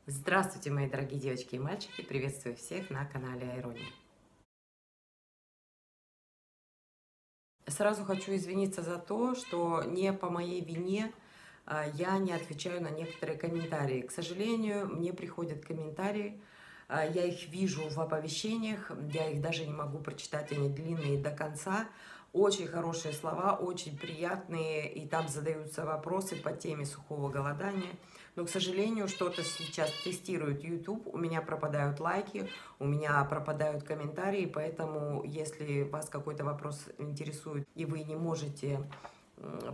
Здравствуйте, мои дорогие девочки и мальчики! Приветствую всех на канале Айрони. Сразу хочу извиниться за то, что не по моей вине я не отвечаю на некоторые комментарии. К сожалению, мне приходят комментарии, я их вижу в оповещениях, я их даже не могу прочитать, они длинные до конца. Очень хорошие слова, очень приятные, и там задаются вопросы по теме сухого голодания. Но, к сожалению, что-то сейчас тестирует YouTube, у меня пропадают лайки, у меня пропадают комментарии, поэтому, если вас какой-то вопрос интересует, и вы не можете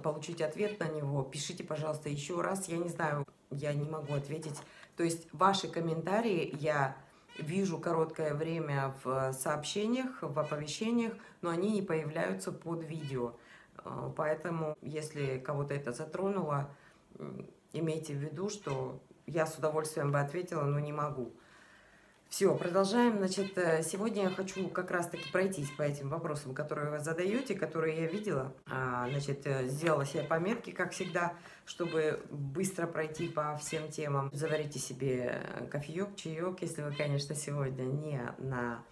получить ответ на него, пишите, пожалуйста, еще раз. Я не знаю, я не могу ответить. То есть ваши комментарии я вижу короткое время в сообщениях, в оповещениях, но они не появляются под видео. Поэтому, если кого-то это затронуло, имейте в виду, что я с удовольствием бы ответила, но не могу. Все, продолжаем. Значит, сегодня я хочу как раз-таки пройтись по этим вопросам, которые вы задаете, которые я видела. Значит, сделала себе пометки, как всегда, чтобы быстро пройти по всем темам. Заварите себе кофеек, чаек, если вы, конечно, сегодня не на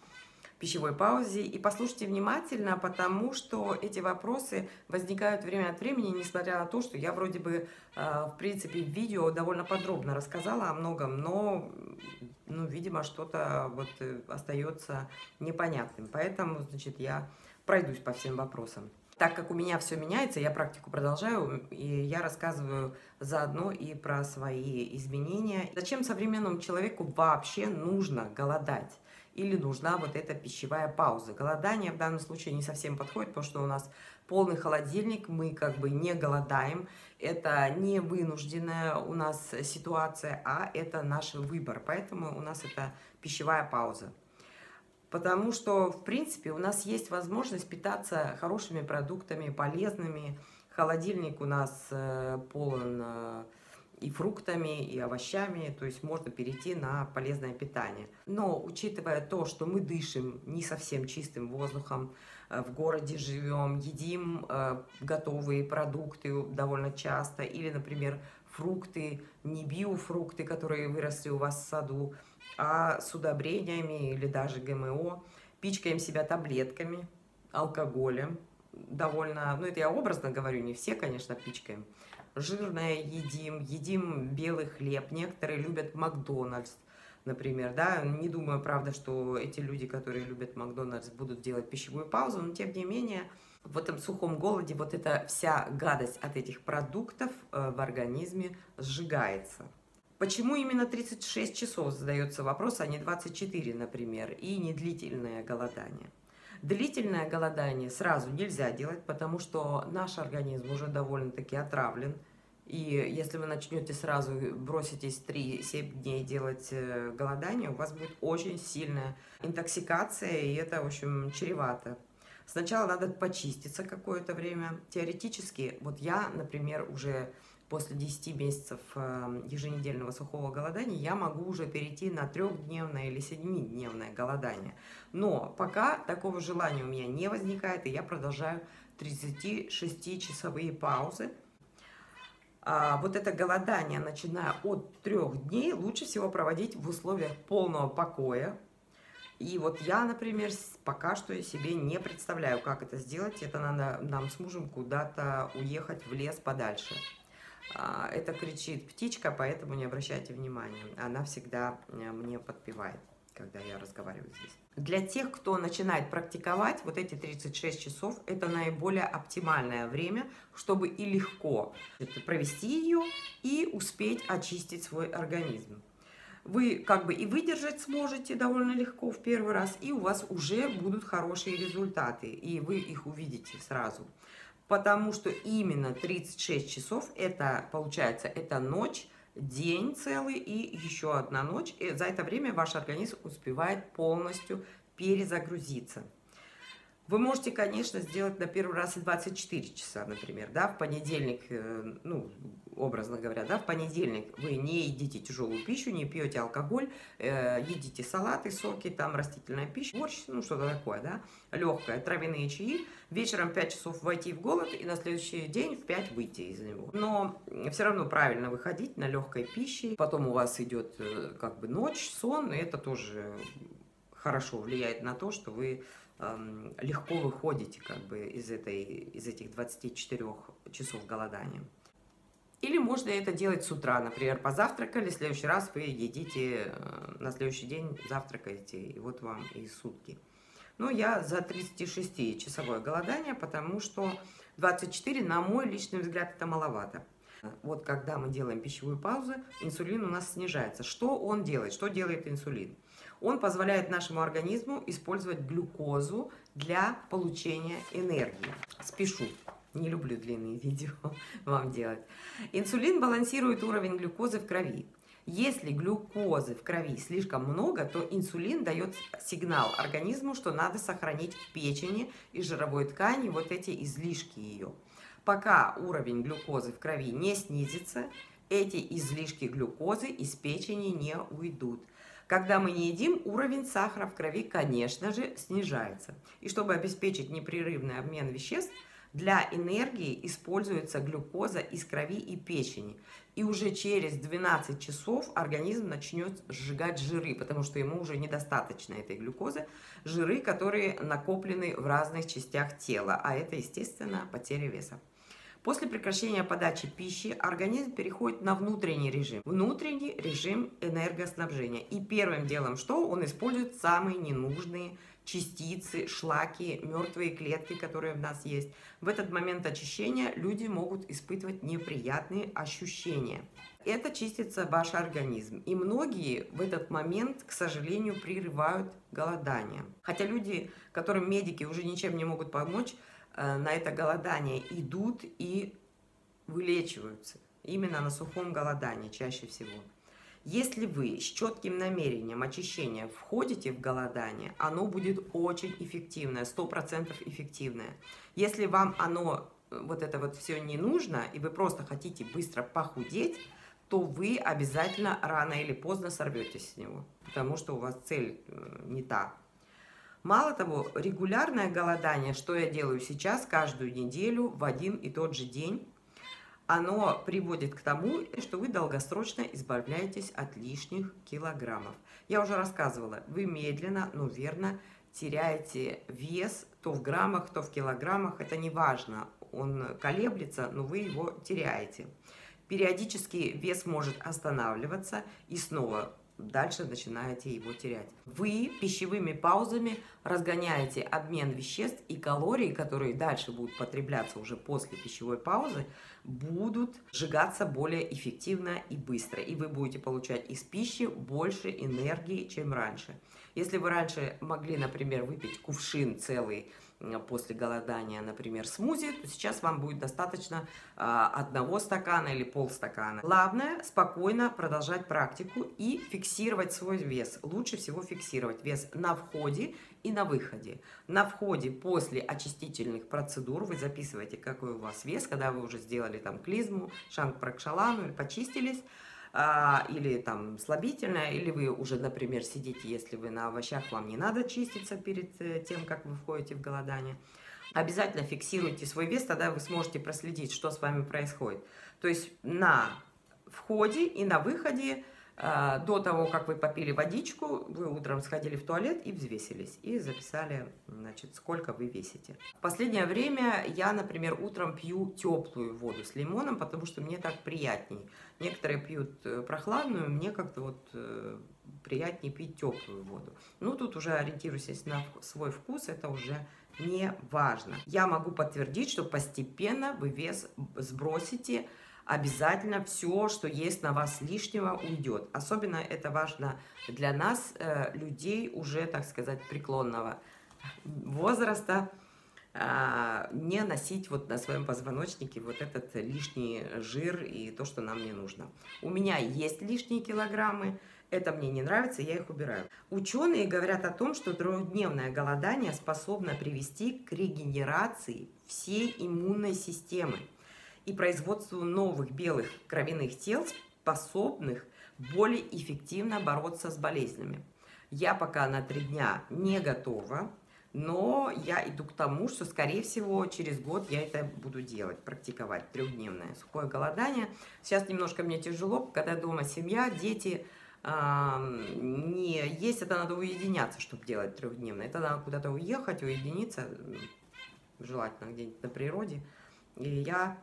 пищевой паузе, и послушайте внимательно, потому что эти вопросы возникают время от времени, несмотря на то, что я вроде бы, в принципе, в видео довольно подробно рассказала о многом, но, видимо, что-то вот остается непонятным. Поэтому, значит, я пройдусь по всем вопросам. Так как у меня все меняется, я практику продолжаю, и я рассказываю заодно и про свои изменения. Зачем современному человеку вообще нужно голодать? Или нужна вот эта пищевая пауза? Голодание в данном случае не совсем подходит, потому что у нас полный холодильник, мы как бы не голодаем. Это не вынужденная у нас ситуация, а это наш выбор. Поэтому у нас это пищевая пауза. Потому что, в принципе, у нас есть возможность питаться хорошими продуктами, полезными. Холодильник у нас полон и фруктами, и овощами, то есть можно перейти на полезное питание. Но учитывая то, что мы дышим не совсем чистым воздухом, в городе живем, едим готовые продукты довольно часто, или, например, фрукты, не биофрукты, которые выросли у вас в саду, а с удобрениями или даже ГМО, пичкаем себя таблетками, алкоголем, довольно, это я образно говорю, не все, конечно, пичкаем. Жирное едим белый хлеб, некоторые любят Макдональдс, например, да, не думаю, правда, что эти люди, которые любят Макдональдс, будут делать пищевую паузу, но тем не менее, в этом сухом голоде вот эта вся гадость от этих продуктов в организме сжигается. Почему именно 36 часов, задается вопрос, а не 24, например, и не длительное голодание? Длительное голодание сразу нельзя делать, потому что наш организм уже довольно-таки отравлен. И если вы начнете сразу, броситесь 3-7 дней делать голодание, у вас будет очень сильная интоксикация, и это, в общем, чревато. Сначала надо почиститься какое-то время. Теоретически, вот я, например, уже после 10 месяцев еженедельного сухого голодания я могу уже перейти на 3-дневное или 7-дневное голодание. Но пока такого желания у меня не возникает, и я продолжаю 36-часовые паузы. Вот это голодание, начиная от 3 дней, лучше всего проводить в условиях полного покоя. И вот я, например, пока что себе не представляю, как это сделать. Это надо нам с мужем куда-то уехать в лес подальше. Это кричит птичка, поэтому не обращайте внимания. Она всегда мне подпевает, когда я разговариваю здесь. Для тех, кто начинает практиковать, вот эти 36 часов – это наиболее оптимальное время, чтобы и легко провести ее, и успеть очистить свой организм. Вы как бы и выдержать сможете довольно легко в первый раз, и у вас уже будут хорошие результаты, и вы их увидите сразу. Потому что именно 36 часов, это получается, это ночь, день целый и еще одна ночь. И за это время ваш организм успевает полностью перезагрузиться. Вы можете, конечно, сделать на первый раз и 24 часа, например, да, в понедельник, ну, образно говоря, да, в понедельник вы не едите тяжелую пищу, не пьете алкоголь, едите салаты, соки, там, растительная пища, борщ, ну, что-то такое, да, легкое, травяные чаи, вечером в 5 часов войти в голод и на следующий день в 5 выйти из него. Но все равно правильно выходить на легкой пище, потом у вас идет как бы ночь, сон, и это тоже хорошо влияет на то, что вы легко выходите как бы из этих 24 часов голодания. Или можно это делать с утра, например, позавтракали, в следующий раз вы едите, на следующий день завтракаете, и вот вам и сутки. Но я за 36-часовое голодание, потому что 24, на мой личный взгляд, это маловато. Вот когда мы делаем пищевую паузу, инсулин у нас снижается. Что он делает? Что делает инсулин? Он позволяет нашему организму использовать глюкозу для получения энергии. Спешу. Не люблю длинные видео вам делать. Инсулин балансирует уровень глюкозы в крови. Если глюкозы в крови слишком много, то инсулин дает сигнал организму, что надо сохранить в печени и жировой ткани вот эти излишки ее. Пока уровень глюкозы в крови не снизится, эти излишки глюкозы из печени не уйдут. Когда мы не едим, уровень сахара в крови, конечно же, снижается. И чтобы обеспечить непрерывный обмен веществ, для энергии используется глюкоза из крови и печени. И уже через 12 часов организм начнет сжигать жиры, потому что ему уже недостаточно этой глюкозы. Жиры, которые накоплены в разных частях тела, а это, естественно, потеря веса. После прекращения подачи пищи организм переходит на внутренний режим энергоснабжения. И первым делом, что он использует самые ненужные частицы, шлаки, мертвые клетки, которые в нас есть. В этот момент очищения люди могут испытывать неприятные ощущения. Это чистится ваш организм. И многие в этот момент, к сожалению, прерывают голодание. Хотя люди, которым медики уже ничем не могут помочь, на это голодание идут и вылечиваются. Именно на сухом голодании чаще всего. Если вы с четким намерением очищения входите в голодание, оно будет очень эффективное, 100% эффективное. Если вам оно, вот это вот все не нужно, и вы просто хотите быстро похудеть, то вы обязательно рано или поздно сорветесь с него, потому что у вас цель не та. Мало того, регулярное голодание, что я делаю сейчас, каждую неделю в один и тот же день, оно приводит к тому, что вы долгосрочно избавляетесь от лишних килограммов. Я уже рассказывала, вы медленно, но верно теряете вес, то в граммах, то в килограммах, это не важно, он колеблется, но вы его теряете. Периодически вес может останавливаться и снова дальше начинаете его терять. Вы пищевыми паузами разгоняете обмен веществ, и калории, которые дальше будут потребляться уже после пищевой паузы, будут сжигаться более эффективно и быстро. И вы будете получать из пищи больше энергии, чем раньше. Если вы раньше могли, например, выпить кувшин целый после голодания, например, смузи, то сейчас вам будет достаточно одного стакана или полстакана. Главное, спокойно продолжать практику и фиксировать свой вес. Лучше всего фиксировать вес на входе и на выходе. На входе после очистительных процедур вы записываете, какой у вас вес, когда вы уже сделали там клизму, шанг-пракшалану или почистились, или там слабительное, или вы уже, например, сидите, если вы на овощах, вам не надо чиститься перед тем, как вы входите в голодание. Обязательно фиксируйте свой вес, тогда вы сможете проследить, что с вами происходит. То есть на входе и на выходе, до того, как вы попили водичку, вы утром сходили в туалет и взвесились, и записали, значит, сколько вы весите. В последнее время я, например, утром пью теплую воду с лимоном, потому что мне так приятней. Некоторые пьют прохладную, мне как-то вот приятнее пить теплую воду. Ну, тут уже ориентируйтесь на свой вкус, это уже не важно. Я могу подтвердить, что постепенно вы вес сбросите. Обязательно все, что есть на вас лишнего, уйдет. Особенно это важно для нас, людей уже, так сказать, преклонного возраста, не носить вот на своем позвоночнике вот этот лишний жир и то, что нам не нужно. У меня есть лишние килограммы, Это мне не нравится, я их убираю. Ученые говорят о том, что трехдневное голодание способно привести к регенерации всей иммунной системы и производству новых белых кровяных тел, способных более эффективно бороться с болезнями. Я пока на 3 дня не готова, но я иду к тому, что, скорее всего, через год я это буду делать, практиковать трехдневное сухое голодание. Сейчас немножко мне тяжело, когда дома семья, дети, не есть, это надо уединяться, чтобы делать трехдневное. Это надо куда-то уехать, уединиться, желательно где-нибудь на природе. И я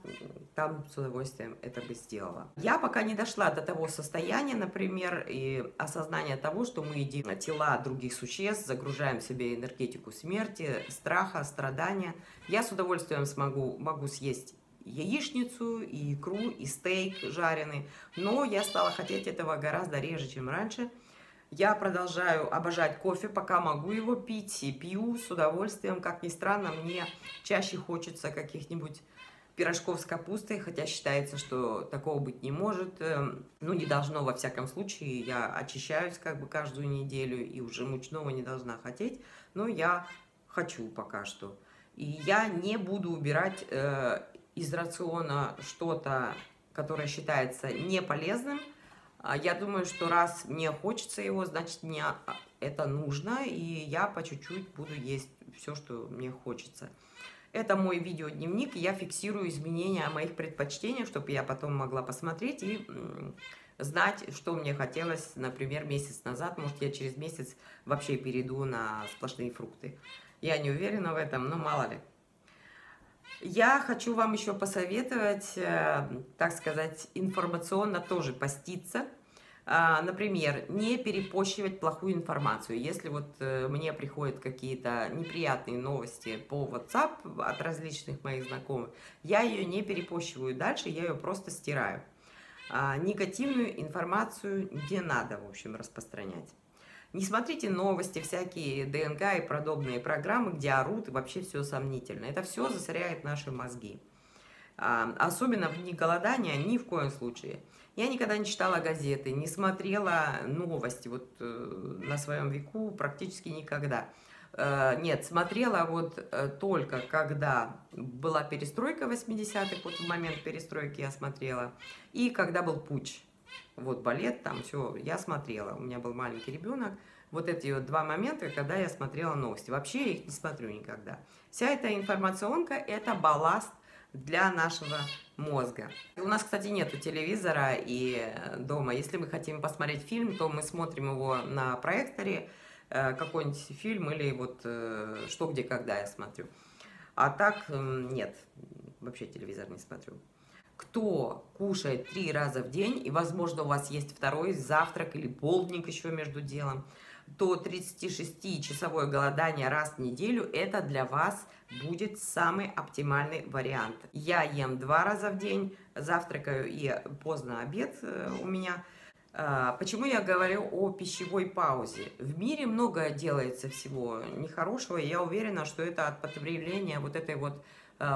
там с удовольствием это бы сделала. Я пока не дошла до того состояния, например, и осознания того, что мы едим тела других существ, загружаем в себе энергетику смерти, страха, страдания. Я с удовольствием могу съесть яичницу, и икру, и стейк жареный, но я стала хотеть этого гораздо реже, чем раньше. Я продолжаю обожать кофе, пока могу его пить, и пью с удовольствием. Как ни странно, мне чаще хочется каких-нибудь пирожков с капустой, хотя считается, что такого быть не может. Ну, не должно, во всяком случае. Я очищаюсь как бы каждую неделю, и уже мучного не должна хотеть, но я хочу пока что. И я не буду убирать из рациона что-то, которое считается неполезным. Я думаю, что раз мне хочется его, значит, мне это нужно, и я по чуть-чуть буду есть все, что мне хочется. Это мой видеодневник, я фиксирую изменения моих предпочтениях, чтобы я потом могла посмотреть и знать, что мне хотелось, например, месяц назад. Может, я через месяц вообще перейду на сплошные фрукты. Я не уверена в этом, но мало ли. Я хочу вам еще посоветовать, так сказать, информационно тоже поститься. Например, не перепощивать плохую информацию. Если вот мне приходят какие-то неприятные новости по WhatsApp от различных моих знакомых, я ее не перепощиваю дальше, я ее просто стираю. Негативную информацию не надо, в общем, распространять. Не смотрите новости, всякие ДНК и подобные программы, где орут, и вообще все сомнительно. Это все засоряет наши мозги. Особенно в дни голодания, ни в коем случае. Я никогда не читала газеты, не смотрела новости вот на своем веку практически никогда. Нет, смотрела вот только когда была перестройка 80-х, вот в момент перестройки я смотрела, и когда был путч. Вот балет, там все, я смотрела. У меня был маленький ребенок. Вот эти вот 2 момента, когда я смотрела новости. Вообще я их не смотрю никогда. Вся эта информационка – это балласт для нашего мозга. У нас, кстати, нету телевизора и дома. Если мы хотим посмотреть фильм, то мы смотрим его на проекторе, какой-нибудь фильм или вот «Что, где, когда» я смотрю. А так нет, вообще телевизор не смотрю. Кто кушает 3 раза в день, и, возможно, у вас есть второй завтрак или полдник еще между делом, то 36-часовое голодание раз в неделю – это для вас будет самый оптимальный вариант. Я ем 2 раза в день, завтракаю и поздно обед у меня. Почему я говорю о пищевой паузе? В мире много делается всего нехорошего, и я уверена, что это от потребления вот этой вот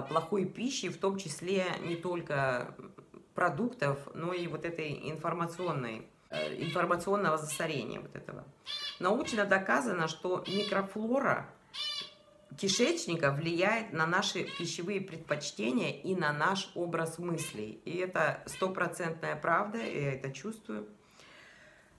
плохой пищи, в том числе не только продуктов, но и вот этой информационного засорения вот этого. Научно доказано, что микрофлора кишечника влияет на наши пищевые предпочтения и на наш образ мыслей. И это стопроцентная правда, я это чувствую.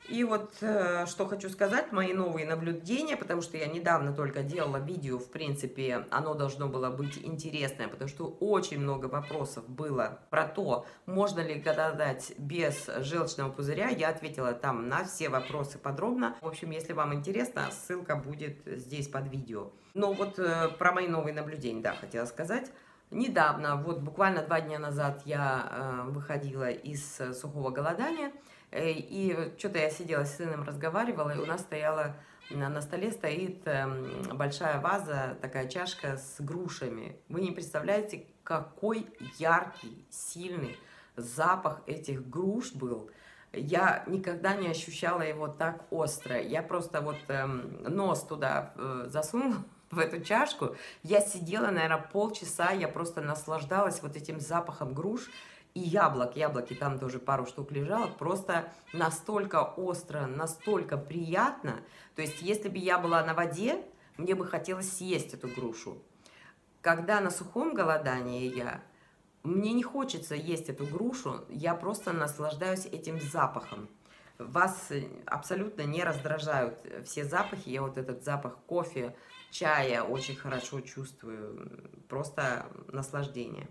И вот что хочу сказать, мои новые наблюдения, потому что я недавно только делала видео, в принципе, оно должно было быть интересное, потому что очень много вопросов было про то, можно ли голодать без желчного пузыря. Я ответила там на все вопросы подробно. В общем, если вам интересно, ссылка будет здесь под видео. Но вот про мои новые наблюдения, да, хотела сказать. Недавно, вот буквально 2 дня назад я выходила из сухого голодания, и что-то я сидела с сыном, разговаривала, и у нас стояла, на столе стоит большая ваза, такая чашка с грушами. Вы не представляете, какой яркий, сильный запах этих груш был. Я никогда не ощущала его так остро. Я просто вот нос туда засунула, в эту чашку. Я сидела, наверное, полчаса, я просто наслаждалась вот этим запахом груш. И яблоки там тоже пару штук лежало, просто настолько остро, настолько приятно. То есть, если бы я была на воде, мне бы хотелось съесть эту грушу. Когда на сухом голодании мне не хочется есть эту грушу, я просто наслаждаюсь этим запахом. Вас абсолютно не раздражают все запахи. Я вот этот запах кофе, чая очень хорошо чувствую. Просто наслаждение.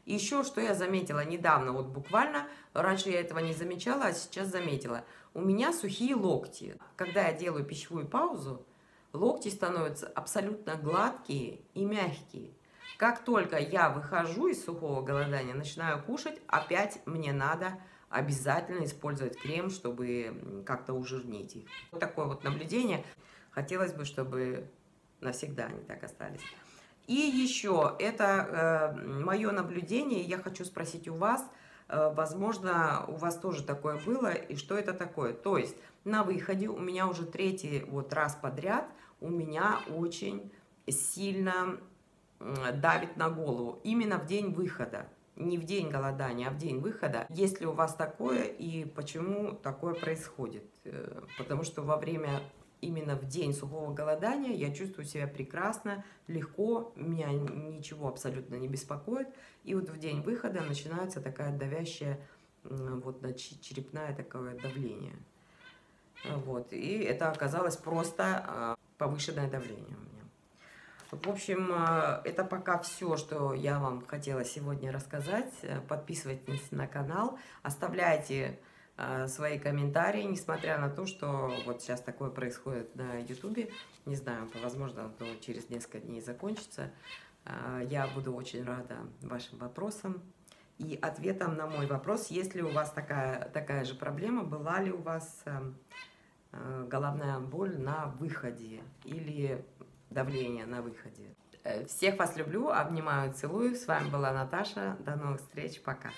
И еще, что я заметила недавно, вот буквально, раньше я этого не замечала, а сейчас заметила. У меня сухие локти. Когда я делаю пищевую паузу, локти становятся абсолютно гладкие и мягкие. Как только я выхожу из сухого голодания, начинаю кушать, опять мне надо обязательно использовать крем, чтобы как-то ужирнить их. Вот такое вот наблюдение. Хотелось бы, чтобы навсегда они так остались. И еще, это мое наблюдение, я хочу спросить у вас, возможно, у вас тоже такое было, и что это такое? То есть на выходе у меня уже третий вот раз подряд, у меня очень сильно давит на голову, именно в день выхода. Не в день голодания, а в день выхода. Есть ли у вас такое и почему такое происходит? Потому что во время, именно в день сухого голодания я чувствую себя прекрасно, легко, меня ничего абсолютно не беспокоит. И вот в день выхода начинается такая давящая, вот черепное такое давление. Вот. И это оказалось просто повышенное давление у меня. В общем, это пока все, что я вам хотела сегодня рассказать. Подписывайтесь на канал, оставляйте свои комментарии, несмотря на то, что вот сейчас такое происходит на YouTube. Не знаю, возможно, через несколько дней закончится. Я буду очень рада вашим вопросам и ответам на мой вопрос. Есть ли у вас такая же проблема, была ли у вас головная боль на выходе или давление на выходе. Всех вас люблю, обнимаю, целую. С вами была Наташа. До новых встреч. Пока.